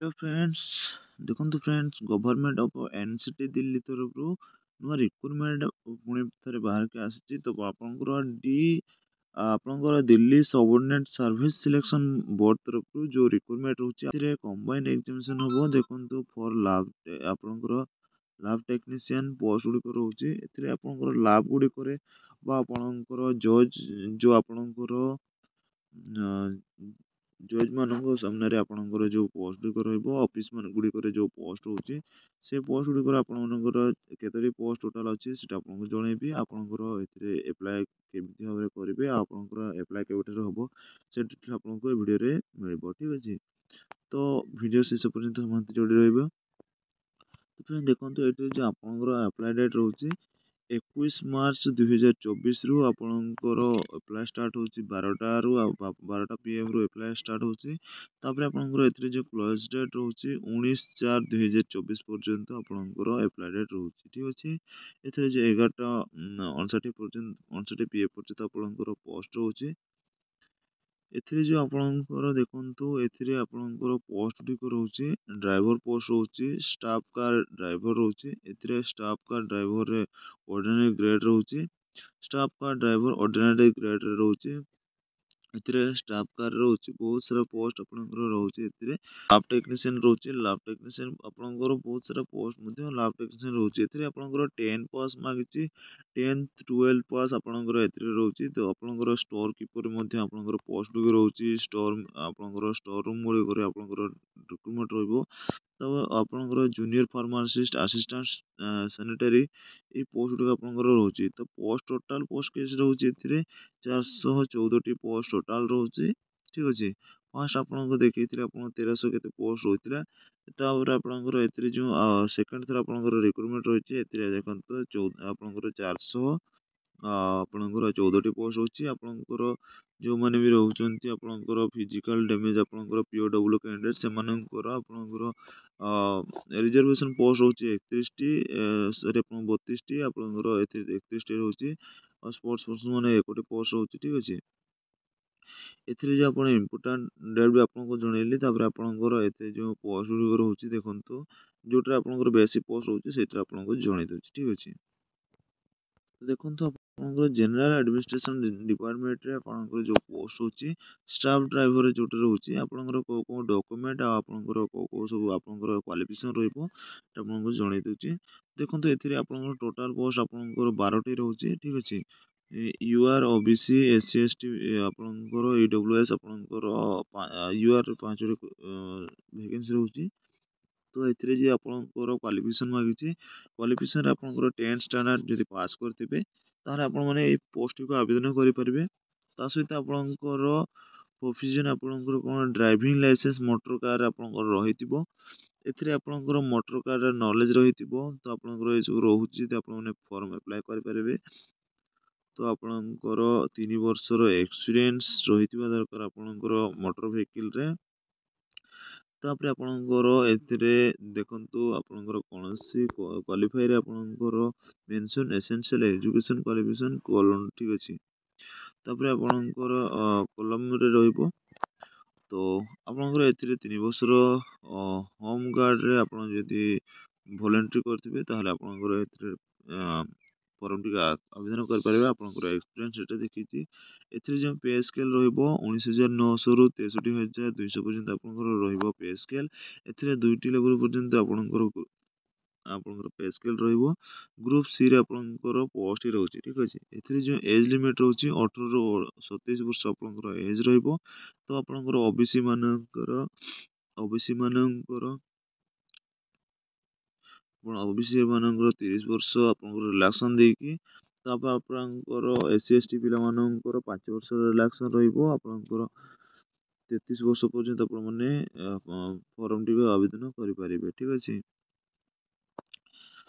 Hello friends. देखो friends, government of NCT Delhi तरफ नुआ रिक्रुटमेंट पुणी थे बाहर के आसी। तो आपंकर Delhi subordinate service selection board तरफ जो रिक्रुटमेंट रोचे कंबाइंड एग्जामिनेशन हम। देखो फॉर लैब आपंकर लैब टेक्नीशियन पोस्ट गुड़िक रोचे आपंकर लैब गुड़िक आपंकर जज जो आपंकर जज ମାନଙ୍କ ସାମ୍ନାରେ ଆପଣଙ୍କର ଯେଉଁ ପୋଷ୍ଟ ଗୁଡ଼ିକ ରହିବ ଅଫିସ୍ ଗୁଡ଼ିକରେ ଯେଉଁ ପୋଷ୍ଟ ହେଉଛି ସେ ପୋଷ୍ଟ ଗୁଡ଼ିକର ଆପଣଙ୍କର କେତୋଟି ପୋଷ୍ଟ ଟୋଟାଲ୍ ଅଛି ସେଇଟା ଆପଣଙ୍କୁ ଜଣେଇବି। ଆପଣଙ୍କର ଏଥିରେ ଆପ୍ଲାଏ କେମିତି ଭାବରେ କରିବେ ଆଉ ଆପଣଙ୍କର ଆପ୍ଲାଏ କେବେଠାରୁ ହେବ ସେ ଡିଟେଲ୍ ଆପଣଙ୍କୁ ଏ ଭିଡ଼ିଓରେ ମିଳିବ। ଠିକ୍ ଅଛି, ତ ଭିଡ଼ିଓ ଶେଷ ପର୍ଯ୍ୟନ୍ତ ସମସ୍ତେ ଯୋଡ଼ି ରହିବ। ତ ଦେଖନ୍ତୁ ଏଠି ଯେଉଁ ଆପଣଙ୍କର ଆପ୍ଲାଏ ଡେଟ୍ ରହୁଛି 21 ମାର୍ଚ୍ଚ 2024 ଆପଣଙ୍କର ଆପ୍ଲାଏ ଷ୍ଟାର୍ଟ ହେଉଛି 12ଟାରୁ ଆଉ 12ଟା PM ରୁ ଆପ୍ଲାଏ ଷ୍ଟାର୍ଟ ହେଉଛି। ତାପରେ ଆପଣଙ୍କର ଏଥିରେ ଯେଉଁ କ୍ଲୋଜ୍ ଡେଟ୍ ରହୁଛି 19/4/2024 ପର୍ଯ୍ୟନ୍ତ ଆପଣଙ୍କର ଆପ୍ଲାଏ ଡେଟ୍ ରହୁଛି। ଠିକ୍ ଅଛି, ଏଥିରେ ଯେଉଁ 11ଟା 59 PM ପର୍ଯ୍ୟନ୍ତ ଆପଣଙ୍କର ପୋଷ୍ଟ ରହୁଛି। ଏଥିରେ ଯେଉଁ ଆପଣଙ୍କର ଦେଖନ୍ତୁ ଏଥିରେ ଆପଣଙ୍କର ପୋଷ୍ଟ ଗୁଡ଼ିକ ରହୁଛି ଡ୍ରାଇଭର ପୋଷ୍ଟ ରହୁଛି, ଷ୍ଟାଫ୍ କାର୍ ଡ୍ରାଇଭର ରହୁଛି। ଏଥିରେ ଷ୍ଟାଫ୍ କାର୍ ଡ୍ରାଇଭରରେ ଅର୍ଡ଼ିନାରୀ ଗ୍ରେଡ୍ ରହୁଛି, ଷ୍ଟାଫ୍ କାର୍ ଡ୍ରାଇଭର ଅର୍ଡ଼ିନାରୀ ଗ୍ରେଡ୍ରେ ରହୁଛି। ଏଥିରେ ଷ୍ଟାଫ୍ କାର୍ ରହୁଛି ବହୁତ ସାରା ପୋଷ୍ଟ ଆପଣଙ୍କର ରହୁଛି। ଏଥିରେ ଲ୍ୟାବ୍ ଟେକ୍ନିସିଆନ୍ ରହୁଛି, ଲ୍ୟାବ୍ ଟେକ୍ନିସିଆନ୍ ଆପଣଙ୍କର ବହୁତ ସାରା ପୋଷ୍ଟ ମଧ୍ୟ ଲ୍ୟାବ୍ ଟେକ୍ନିସିଆନ୍ ରହୁଛି। ଏଥିରେ ଆପଣଙ୍କର 10 ପାସ୍ ମାଗିଛି, 10th 12 ପାସ୍ ଆପଣଙ୍କର ଏଥିରେ ରହୁଛି। ତ ଆପଣଙ୍କର ଷ୍ଟୋର କିପରି ମଧ୍ୟ ଆପଣଙ୍କର ପୋଷ୍ଟ ଗୁଡ଼ିକ ରହୁଛି। ଆପଣଙ୍କର ଷ୍ଟୋର ରୁମ୍ ଗୁଡ଼ିକରେ ଆପଣଙ୍କର ରିକ୍ରୁଟମେଣ୍ଟ ରହିବ। ତ ଆପଣଙ୍କର ଜୁନିୟର ଫାର୍ମାସିଷ୍ଟ, ଆସିଷ୍ଟାଣ୍ଟ ସାନିଟାରୀ ଏଇ ପୋଷ୍ଟ ଗୁଡ଼ିକ ଆପଣଙ୍କର ରହୁଛି। ତ ପୋଷ୍ଟ ଟୋଟାଲ ପୋଷ୍ଟ କେସ୍ ରହୁଛି ଏଥିରେ 414ଟି ପୋଷ୍ଟ ଟୋଟାଲ ରହୁଛି। ଠିକ୍ ଅଛି, ଫାର୍ଷ୍ଟ ଆପଣଙ୍କୁ ଦେଖେଇଥିଲେ ଆପଣ 1300 କେତେ ପୋଷ୍ଟ ରହିଥିଲା। ତାପରେ ଆପଣଙ୍କର ଏଥିରେ ଯେଉଁ ସେକେଣ୍ଡ ଥର ଆପଣଙ୍କର ରିକ୍ରୁଟମେଣ୍ଟ ରହିଛି ଏଥିରେ ଦେଖନ୍ତୁ ଆପଣଙ୍କର 400 ଆପଣଙ୍କର 14ଟି ପୋଷ୍ଟ ରହୁଛି। ଆପଣଙ୍କର ଯେଉଁମାନେ ବି ରହୁଛନ୍ତି ଆପଣଙ୍କର ଫିଜିକାଲ ଡ୍ୟାମେଜ ଆପଣଙ୍କର POW କ୍ୟାଣ୍ଡିଡେଟ୍ ସେମାନଙ୍କର ଆପଣଙ୍କର ରିଜର୍ଭେସନ ପୋଷ୍ଟ ରହୁଛି 31ଟି, ସରି ଆପଣ 32ଟି, ଆପଣଙ୍କର ଏଥିରେ 31ଟି ରହୁଛି। ଆଉ ସ୍ପୋର୍ଟସ ପର୍ସନ ମାନେ 1ଟି ପୋଷ୍ଟ ରହୁଛି। ଠିକ୍ ଅଛି, ଏଥିରେ ଯେଉଁ ଆପଣ ଇମ୍ପୋର୍ଟାଣ୍ଟ ଡେଟ୍ ବି ଆପଣଙ୍କୁ ଜଣେଇଲି। ତାପରେ ଆପଣଙ୍କର ଏଥିରେ ଯେଉଁ ପୋଷ୍ଟ ଗୁଡ଼ିକ ରହୁଛି ଦେଖନ୍ତୁ ଯେଉଁଟାରେ ଆପଣଙ୍କର ବେଶୀ ପୋଷ୍ଟ ରହୁଛି ସେଇଥିରେ ଆପଣଙ୍କୁ ଜଣେଇ ଦେଉଛି। ଠିକ୍ ଅଛି, ଦେଖନ୍ତୁ ଆପଣଙ୍କର ଜେନେରାଲ ଆଡମିନିଷ୍ଟ୍ରେସନ ଡିପାର୍ଟମେଣ୍ଟରେ ଆପଣଙ୍କର ଯେଉଁ ପୋଷ୍ଟ ରହୁଛି ଷ୍ଟାଫ୍ ଡ୍ରାଇଭର ଯେଉଁଟା ରହୁଛି ଆପଣଙ୍କର କେଉଁ ଡକୁମେଣ୍ଟ ଆଉ ଆପଣଙ୍କର କେଉଁ ସବୁ ଆପଣଙ୍କର କ୍ୱାଲିଫିକେସନ ରହିବ এটা ଆପଣଙ୍କୁ ଜଣେଇ ଦେଉଛି। ଦେଖନ୍ତୁ ଏଥିରେ ଆପଣଙ୍କର ଟୋଟାଲ ପୋଷ୍ଟ ଆପଣଙ୍କର 12ଟି ରହୁଛି। ଠିକ୍ ଅଛି, UR OBC SC ST ଆପଣଙ୍କର EWS ଆପଣଙ୍କର UR 5ଟି ଭେକେନ୍ସି ରହୁଛି। ତ ଏଥିରେ ଯେ ଆପଣଙ୍କର କ୍ୱାଲିଫିକେସନ ମାଗିଛି, କ୍ୱାଲିଫିକେସନରେ ଆପଣଙ୍କର 10th ଷ୍ଟାଣ୍ଡାର୍ଡ ଯଦି ପାସ୍ କରିଥିବେ ତାହେଲେ ଆପଣମାନେ ଏଇ ପୋଷ୍ଟଟିକୁ ଆବେଦନ କରିପାରିବେ। ତା ସହିତ ଆପଣଙ୍କର ପ୍ରୋଫିଜନ ଆପଣଙ୍କର କ'ଣ ଡ୍ରାଇଭିଂ ଲାଇସେନ୍ସ ମୋଟର କାର ଆପଣଙ୍କର ରହିଥିବ। ଏଥିରେ ଆପଣଙ୍କର ମୋଟର କାର ନଲେଜ ରହିଥିବ। ତ ଆପଣଙ୍କର ଏସବୁ ରହୁଛି, ତ ଆପଣମାନେ ଫର୍ମ ଆପ୍ଲାଏ କରିପାରିବେ। ତ ଆପଣଙ୍କର 3 ବର୍ଷର ଏକ୍ସପିରିଏନ୍ସ ରହିଥିବା ଦରକାର ଆପଣଙ୍କର ମୋଟର ଭେହିକିଲରେ। ତାପରେ ଆପଣଙ୍କର ଏଥିରେ ଦେଖନ୍ତୁ ଆପଣଙ୍କର କୌଣସି କ୍ୱାଲିଫାଏରେ ଆପଣଙ୍କର mention essential education qualification colon. ଠିକ୍ ଅଛି, ତାପରେ ଆପଣଙ୍କର କଲମରେ ରହିବ। ତ ଆପଣଙ୍କର ଏଥିରେ 3 ବର୍ଷର ହୋମ୍ ଗାର୍ଡ଼ରେ ଆପଣ ଯଦି ଭଲେଣ୍ଟ୍ରି କରିଥିବେ ତାହେଲେ ଆପଣଙ୍କର ଏଥିରେ ଫର୍ମ ଟିକେ ଆବେଦନ କରିପାରିବେ। ଆପଣଙ୍କର ଏକ୍ସପିରିଏନ୍ସ ଏଟା ଦେଖିଛି। ଏଥିରେ ଯେଉଁ ପେ ସ୍କେଲ୍ ରହିବ 19,900ରୁ 63,200 ପର୍ଯ୍ୟନ୍ତ ଆପଣଙ୍କର ରହିବ ପେ ସ୍କେଲ୍। ଏଥିରେ 2ଟି ଲେଭେଲ ପର୍ଯ୍ୟନ୍ତ ଆପଣଙ୍କର ପେ ସ୍କେଲ୍ ରହିବ। ଗ୍ରୁପ ସି ରେ ଆପଣଙ୍କର ପୋଷ୍ଟ ରହୁଛି। ଠିକ୍ ଅଛି, ଏଥିରେ ଯେଉଁ ଏଜ୍ ଲିମିଟ୍ ରହୁଛି 18ରୁ 27 ବର୍ଷ ଆପଣଙ୍କର ଏଜ୍ ରହିବ। ତ ଆପଣଙ୍କର OBC ମାନଙ୍କର ଆପଣ OBC ମାନଙ୍କର 30 ବର୍ଷ ଆପଣଙ୍କର ରିଲାକ୍ସନ ଦେଇକି, ତାପରେ ଆପଣଙ୍କର SC ST ପିଲାମାନଙ୍କର 5 ବର୍ଷ ରିଲାକ୍ସନ ରହିବ। ଆପଣଙ୍କର 33 ବର୍ଷ ପର୍ଯ୍ୟନ୍ତ ଆପଣମାନେ ଫର୍ମଟିକୁ ଆବେଦନ କରିପାରିବେ। ଠିକ୍ ଅଛି,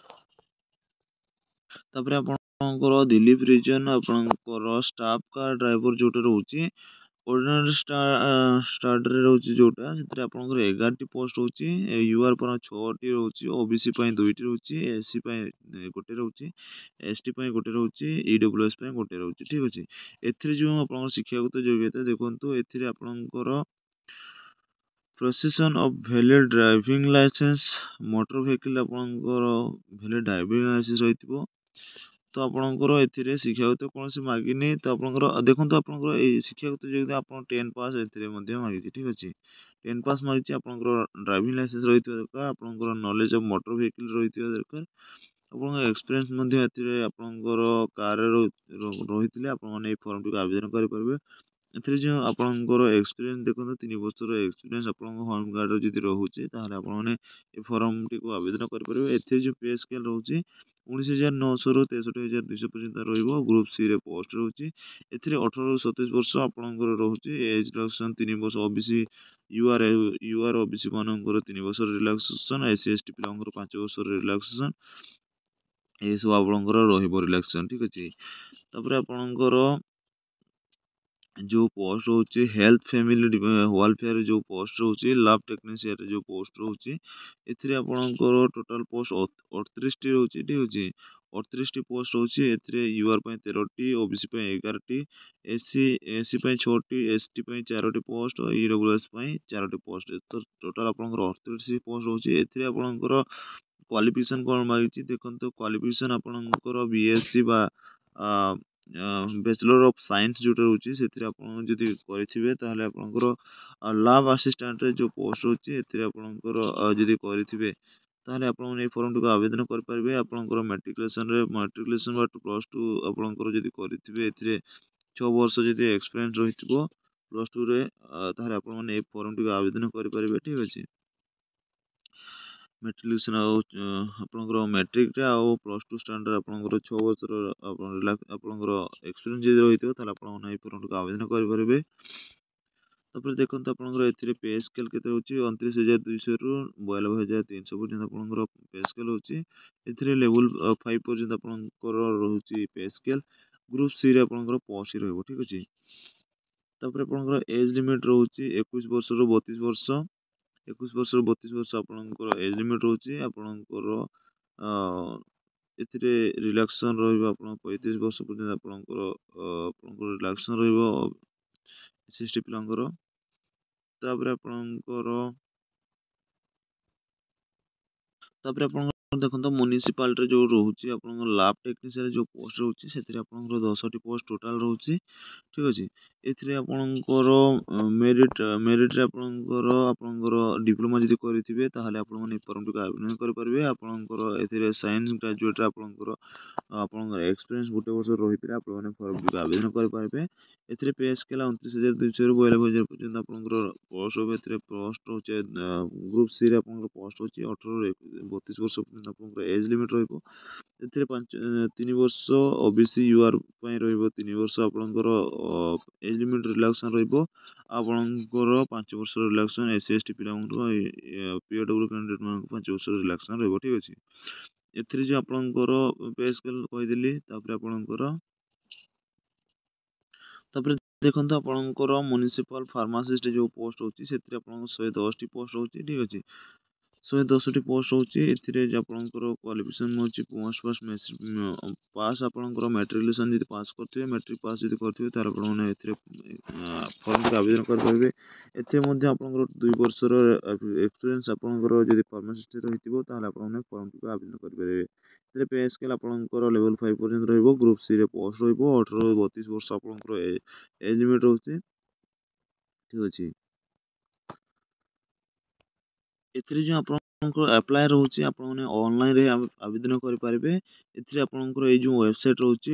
ତାପରେ ଆପଣଙ୍କର ଦିଲ୍ଲୀ ରିଜନ ଆପଣଙ୍କର ଷ୍ଟାଫ୍ କାର୍ ଡ୍ରାଇଭର ଯୋଉଟା ରହୁଛି ଅର୍ଡ଼ିନାରୀ ଷ୍ଟାର୍ଟରେ ରହୁଛି ଯୋଉଟା, ସେଥିରେ ଆପଣଙ୍କର 11ଟି ପୋଷ୍ଟ ରହୁଛି। UR ପାଇଁ 6ଟି ରହୁଛି, OBC ପାଇଁ 2ଟି ରହୁଛି, SC ପାଇଁ 1ଟି ରହୁଛି, ST ପାଇଁ 1ଟି ରହୁଛି, EWS ପାଇଁ 1ଟି ରହୁଛି। ଠିକ୍ ଅଛି, ଏଥିରେ ଯେଉଁ ଆପଣଙ୍କର ଶିକ୍ଷାଗତ ଯୋଗ୍ୟତା ଦେଖନ୍ତୁ ଏଥିରେ ଆପଣଙ୍କର procession of valid driving licence motor vehicle ଆପଣଙ୍କର ଭ୍ୟାଲିଡ୍ ଡ୍ରାଇଭିଂ ଲାଇସେନ୍ସ ରହିଥିବ। ତ ଆପଣଙ୍କର ଏଥିରେ ଶିକ୍ଷାଗତ କୌଣସି ମାଗିନି। ତ ଆପଣଙ୍କର ଦେଖନ୍ତୁ ଆପଣଙ୍କର ଏଇ ଶିକ୍ଷାଗତ ଯୋଗ୍ୟତା ଆପଣ 10 ପାସ୍ ଏଥିରେ ମଧ୍ୟ ମାଗିଛି, ଠିକ୍ ଅଛି। 10 ପାସ୍ ମାଗିଛି, ଆପଣଙ୍କର ଡ୍ରାଇଭିଂ ଲାଇସେନ୍ସ ରହିଥିବା ଦରକାର, ଆପଣଙ୍କର ନଲେଜ ଅଫ୍ ମୋଟର ଭେହିକିଲ୍ ରହିଥିବା ଦରକାର, ଆପଣଙ୍କ ଏକ୍ସପିରିଏନ୍ସ ମଧ୍ୟ ଏଥିରେ ଆପଣଙ୍କର କାରରେ ରହିଥିଲେ ଆପଣମାନେ ଏଇ ଫର୍ମଟିକୁ ଆବେଦନ କରିପାରିବେ। ଏଥିରେ ଯେଉଁ ଆପଣଙ୍କର ଏକ୍ସପିରିଏନ୍ସ ଦେଖନ୍ତୁ 3 ବର୍ଷର ଏକ୍ସପିରିଏନ୍ସ ଆପଣଙ୍କ ହୋମ୍ ଗାର୍ଡ଼ରେ ଯଦି ରହୁଛି ତାହେଲେ ଆପଣମାନେ ଏ ଫର୍ମଟିକୁ ଆବେଦନ କରିପାରିବେ। ଏଥିରେ ଯେଉଁ ପେ ସ୍କେଲ୍ ରହୁଛି 19,900ରୁ 63,200 ପର୍ଯ୍ୟନ୍ତ ରହିବ। ଗ୍ରୁପ୍ ସିରେ ପୋଷ୍ଟ ରହୁଛି। ଏଥିରେ 18ରୁ 27 ବର୍ଷ ଆପଣଙ୍କର ରହୁଛି। ଏଜ୍ ରିଲାକ୍ସେସନ୍ 3 ବର୍ଷ। ଓବିସି ୟୁଆର୍ ଓବିସି ମାନଙ୍କର 3 ବର୍ଷର ରିଲାକ୍ସେସନ୍, SC ST ପିଲାଙ୍କର 5 ବର୍ଷର ରିଲାକ୍ସେସନ୍, ଏସବୁ ଆପଣଙ୍କର ରହିବ ରିଲାକ୍ସେସନ୍, ଠିକ୍ ଅଛି। ତାପରେ ଆପଣଙ୍କର ଯେଉଁ ପୋଷ୍ଟ ରହୁଛି ହେଲ୍ଥ ଫ୍ୟାମିଲି ୱେଲଫେୟାର ଯେଉଁ ପୋଷ୍ଟ ରହୁଛି, ଲାବ୍ ଟେକ୍ନିସିଆନରେ ଯେଉଁ ପୋଷ୍ଟ ରହୁଛି, ଏଥିରେ ଆପଣଙ୍କର ଟୋଟାଲ ପୋଷ୍ଟ 38ଟି ରହୁଛି, ଠିକ୍ ଅଛି। 38ଟି ପୋଷ୍ଟ ରହୁଛି। ଏଥିରେ ୟୁଆର୍ ପାଇଁ 13ଟି, ଓବିସି ପାଇଁ 11ଟି, ଏସି ପାଇଁ 6ଟି, ST ପାଇଁ 4ଟି ପୋଷ୍ଟ, EWS ପାଇଁ 4ଟି ପୋଷ୍ଟ। ତ ଟୋଟାଲ ଆପଣଙ୍କର 38ଟି ପୋଷ୍ଟ ରହୁଛି। ଏଥିରେ ଆପଣଙ୍କର କ୍ୱାଲିଫିକେସନ୍ କ'ଣ ମାଗିଛି ଦେଖନ୍ତୁ। କ୍ୱାଲିଫିକେସନ୍ ଆପଣଙ୍କର BSc ବା ବ୍ୟାଚଲର ଅଫ୍ ସାଇନ୍ସ ଯେଉଁଟା ରହୁଛି ସେଥିରେ ଆପଣ ଯଦି କରିଥିବେ ତାହେଲେ ଆପଣଙ୍କର ଲାବ୍ ଆସିଷ୍ଟାଣ୍ଟରେ ଯେଉଁ ପୋଷ୍ଟ ରହୁଛି ଏଥିରେ ଆପଣଙ୍କର ଯଦି କରିଥିବେ ତାହେଲେ ଆପଣମାନେ ଏଇ ଫର୍ମଟିକୁ ଆବେଦନ କରିପାରିବେ। ଆପଣଙ୍କର ମାଟ୍ରିକୁଲେସନ୍ ବା +2 ଆପଣଙ୍କର ଯଦି କରିଥିବେ, ଏଥିରେ 6 ବର୍ଷ ଯଦି ଏକ୍ସପିରିଏନ୍ସ ରହିଥିବ +2ରେ, ତାହେଲେ ଆପଣମାନେ ଏଇ ଫର୍ମଟିକୁ ଆବେଦନ କରିପାରିବେ, ଠିକ୍ ଅଛି। ମାଟ୍ରିକୁଲେସନ୍ ଆଉ ଆପଣଙ୍କର ମ୍ୟାଟ୍ରିକରେ ଆଉ +2 ଷ୍ଟାଣ୍ଡାର୍ଡ ଆପଣଙ୍କର 6 ବର୍ଷର ଆପଣଙ୍କର ଏକ୍ସପିରିଏନ୍ସ ଯଦି ରହିଥିବ ତାହେଲେ ଆପଣମାନେ ଏଇ ଫର୍ମଟିକୁ ଆବେଦନ କରିପାରିବେ। ତାପରେ ଦେଖନ୍ତୁ ଆପଣଙ୍କର ଏଥିରେ ପେ ସ୍କେଲ୍ କେତେ ରହୁଛି। 29,200ରୁ 92,300 ପର୍ଯ୍ୟନ୍ତ ଆପଣଙ୍କର ପେ ସ୍କେଲ୍ ରହୁଛି। ଏଥିରେ ଲେବୁଲ୍ 5 ପର୍ଯ୍ୟନ୍ତ ଆପଣଙ୍କର ରହୁଛି ପେ ସ୍କେଲ୍। ଗ୍ରୁପ୍ ସିରେ ଆପଣଙ୍କର ପୋଷ୍ଟ ରହିବ, ଠିକ୍ ଅଛି। ତାପରେ ଆପଣଙ୍କର ଏଜ୍ ଲିମିଟ୍ ରହୁଛି 21 ବର୍ଷରୁ 32 ବର୍ଷ। 21 ବର୍ଷରୁ 32 ବର୍ଷ ଆପଣଙ୍କର ଏଜ୍ ଲିମିଟ୍ ରହୁଛି। ଆପଣଙ୍କର ଏଥିରେ ରିଲାକ୍ସେସନ୍ ରହିବ ଆପଣ 35 ବର୍ଷ ପର୍ଯ୍ୟନ୍ତ ଆପଣଙ୍କର ରିଲାକ୍ସେସନ୍ ରହିବ SC ପିଲାଙ୍କର। ତାପରେ ଆପଣଙ୍କର ଦେଖନ୍ତୁ ମ୍ୟୁନିସିପାଲିଟିରେ ଯେଉଁ ରହୁଛି ଆପଣଙ୍କର ଲାବ୍ ଟେକ୍ନିସିଆନରେ ଯେଉଁ ପୋଷ୍ଟ ରହୁଛି ସେଥିରେ ଆପଣଙ୍କର 10ଟି ପୋଷ୍ଟ ଟୋଟାଲ୍ ରହୁଛି, ଠିକ୍ ଅଛି। ଏଥିରେ ଆପଣଙ୍କର ମେରିଟ୍ରେ ଆପଣଙ୍କର ଡିପ୍ଲୋମା ଯଦି କରିଥିବେ ତାହେଲେ ଆପଣମାନେ ଏ ଫର୍ମଟିକୁ ଆବେଦନ କରିପାରିବେ। ଆପଣଙ୍କର ଏଥିରେ ସାଇନ୍ସ ଗ୍ରାଜୁଏଟ୍ରେ ଆପଣଙ୍କର ଏକ୍ସପିରିଏନ୍ସ 1 ବର୍ଷ ରହିଥିଲେ ଆପଣମାନେ ଫର୍ମଟିକୁ ଆବେଦନ କରିପାରିବେ। ଏଥିରେ ପେ ସ୍କେଲ୍ 29,200ରୁ 92,000 ପର୍ଯ୍ୟନ୍ତ ଆପଣଙ୍କର ପୋଷ୍ଟ ରହିବ। ଏଥିରେ ପୋଷ୍ଟ ରହୁଛି ଗ୍ରୁପ୍ ସିରେ ଆପଣଙ୍କର ପୋଷ୍ଟ ରହୁଛି 18ରୁ 32 ବର୍ଷ ପର୍ଯ୍ୟନ୍ତ ଆପଣଙ୍କର ଏଜ୍ ଲିମିଟ୍ ରହିବ। ଏଥିରେ 3 ବର୍ଷ ଓବିସି ୟୁଆର୍ ପାଇଁ ରହିବ, 3 ବର୍ଷ ଆପଣଙ୍କର ଏଜ୍ ଲିମିଟ୍ ରିଲାକ୍ସେସନ୍ ରହିବ। ଆପଣଙ୍କର 5 ବର୍ଷର ରିଲାକ୍ସେସନ୍ SC ST ପିଲାଙ୍କର PWD କ୍ୟାଣ୍ଡିଡେଟ୍ ମାନଙ୍କୁ 5 ବର୍ଷର ରିଲାକ୍ସେସନ୍ ରହିବ, ଠିକ୍ ଅଛି। ଏଥିରେ ଯେଉଁ ଆପଣଙ୍କର ପେ ସ୍କେଲ୍ କହିଦେଲି। ତାପରେ ଦେଖନ୍ତୁ ଆପଣଙ୍କର ମ୍ୟୁନିସିପାଲ୍ ଫାର୍ମାସିଷ୍ଟ ଯେଉଁ ପୋଷ୍ଟ ରହୁଛି ସେଥିରେ ଆପଣଙ୍କର 110ଟି ପୋଷ୍ଟ ରହୁଛି, ଠିକ୍ ଅଛି। 110ଟି ପୋଷ୍ଟ ରହୁଛି। ଏଥିରେ ଆପଣଙ୍କର କ୍ୱାଲିଫିକେସନ୍ ହେଉଛି ପାସ୍ ଆପଣଙ୍କର ମାଟ୍ରିକୁଲେସନ୍ ଯଦି ପାସ୍ କରିଥିବେ, ମାଟ୍ରିକ୍ ପାସ୍ ଯଦି କରିଥିବେ ତାହେଲେ ଆପଣମାନେ ଏଥିରେ ଫର୍ମଟିକୁ ଆବେଦନ କରିପାରିବେ। ଏଥିରେ ମଧ୍ୟ ଆପଣଙ୍କର 2 ବର୍ଷର ଏକ୍ସପିରିଏନ୍ସ ଆପଣଙ୍କର ଯଦି ଫାର୍ମାସିଷ୍ଟ ରହିଥିବ ତାହେଲେ ଆପଣମାନେ ଫର୍ମଟିକୁ ଆବେଦନ କରିପାରିବେ। ଏଥିରେ ପେ ସ୍କେଲ୍ ଆପଣଙ୍କର ଲେଭେଲ୍ 5 ପର୍ଯ୍ୟନ୍ତ ରହିବ। ଗ୍ରୁପ୍ ସିରେ ପୋଷ୍ଟ ରହିବ। 18ରୁ 32 ବର୍ଷ ଆପଣଙ୍କର ଏଜ୍ ଲିମିଟ୍ ରହୁଛି, ଠିକ୍ ଅଛି। ଏଥିରେ ଯେଉଁ ଆପଣଙ୍କର ଆପ୍ଲାଏ ରହୁଛି ଆପଣମାନେ ଅନଲାଇନ୍ରେ ଆବେଦନ କରିପାରିବେ। ଏଥିରେ ଆପଣଙ୍କର ଏଇ ଯେଉଁ ୱେବସାଇଟ୍ ରହୁଛି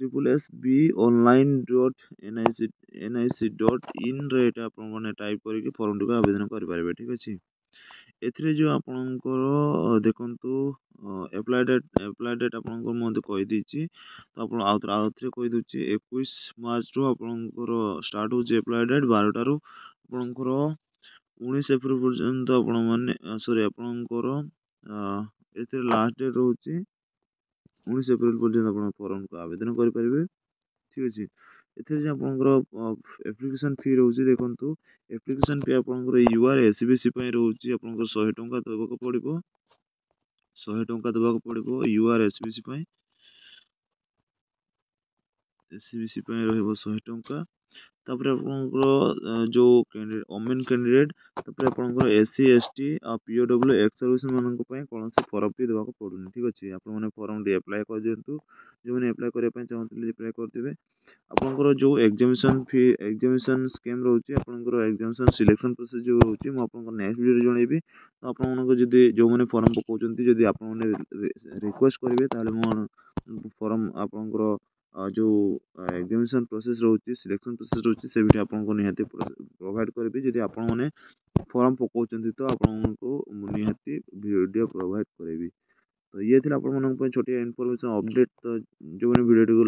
DSSB online.nic.in ଏଇଟା ଆପଣମାନେ ଟାଇପ୍ କରିକି ଫର୍ମଟିକୁ ଆବେଦନ କରିପାରିବେ, ଠିକ୍ ଅଛି। ଏଥିରେ ଯେଉଁ ଆପଣଙ୍କର ଦେଖନ୍ତୁ ଆପ୍ଲାଏ ଡେଟ୍ ଆପଣଙ୍କର ମଧ୍ୟ କହିଦେଇଛି। ତ ଆପଣ ଆଉଥରେ କହିଦେଉଛି 21 ମାର୍ଚ୍ଚରୁ ଆପଣଙ୍କର ଷ୍ଟାର୍ଟ ହେଉଛି ଆପ୍ଲାଏ ଡେଟ୍ 12ଟାରୁ ଆପଣଙ୍କର 19 ଏପ୍ରିଲ ପର୍ଯ୍ୟନ୍ତ ଆପଣଙ୍କର ଏଥିରେ ଲାଷ୍ଟ ଡେଟ୍ ରହୁଛି 19 ଏପ୍ରିଲ ପର୍ଯ୍ୟନ୍ତ ଆପଣ ଫର୍ମକୁ ଆବେଦନ କରିପାରିବେ, ଠିକ୍ ଅଛି। ଏଥିରେ ଯେ ଆପଣଙ୍କର ଆପ୍ଲିକେସନ୍ ଫି ରହୁଛି ଦେଖନ୍ତୁ। ଆପ୍ଲିକେସନ୍ ଫି ଆପଣଙ୍କର ୟୁଆର୍ SBC ପାଇଁ ରହୁଛି ଆପଣଙ୍କର 100 ଟଙ୍କା ଦେବାକୁ ପଡ଼ିବ। 100 ଟଙ୍କା ଦେବାକୁ ପଡ଼ିବ ୟୁଆର୍ SBC ପାଇଁ ରହିବ 100 ଟଙ୍କା। तापर आपणकर जो ओमेन कैंडिडेट तापर आपणकर एससी एसटी आ पीओडब्ल्यू एक्स सर्विस मानक कौन से फॉर्म भी देवाक पड़ुनी। ठीक अच्छे आप फॉर्म टी एप्लाय कर दिंतु जो मैंने एप्लाय करने चाहते एप्लाय करदे। आपणकर जो एग्जामिशन फी एग्जामिशन स्कीम रोचे आपणकर एग्जामिशन सिलेक्शन प्रोसेस जो रोचे मु आपनको नेक्स्ट वीडियो जनइबी। तो आपको जदि जो मैंने फॉर्म पकाउछन्ति जदि आपण रिक्वेस्ट करेंगे ताले मो फॉर्म आपणकर जो एग्जामिशन प्रोसेस रोचे सिलेक्शन प्रोसेस रोचे से वीडियो आपको निहाती प्रोवाइड करेंगे। जदि आपण मैंने फॉर्म पकाउछन्ति तो आपको निहाती वीडियो प्रोवाइड करेंगे। तो ये थी आप छोटिया इनफॉरमेशन अपडेट। तो जो मैंने वीडियो को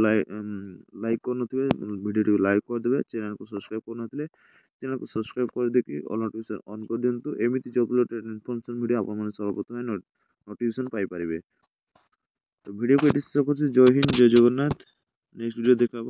लाइक कर वीडियो लाइक करदे चैनल को सब्सक्राइब कर चैनल को सब्सक्राइब कर देखिए ऑल नोटिफिकेशन ऑन कर दिंतु एमती जॉब रिलेटेड इनफॉरमेशन वीडियो आप सर्वप्रथम नोटिफिकेशन पाइपर। तो वीडियो को ये शेष रखुଛି। जय हिंद जय जगन्नाथ। नेक्स्ट वीडियो देखा।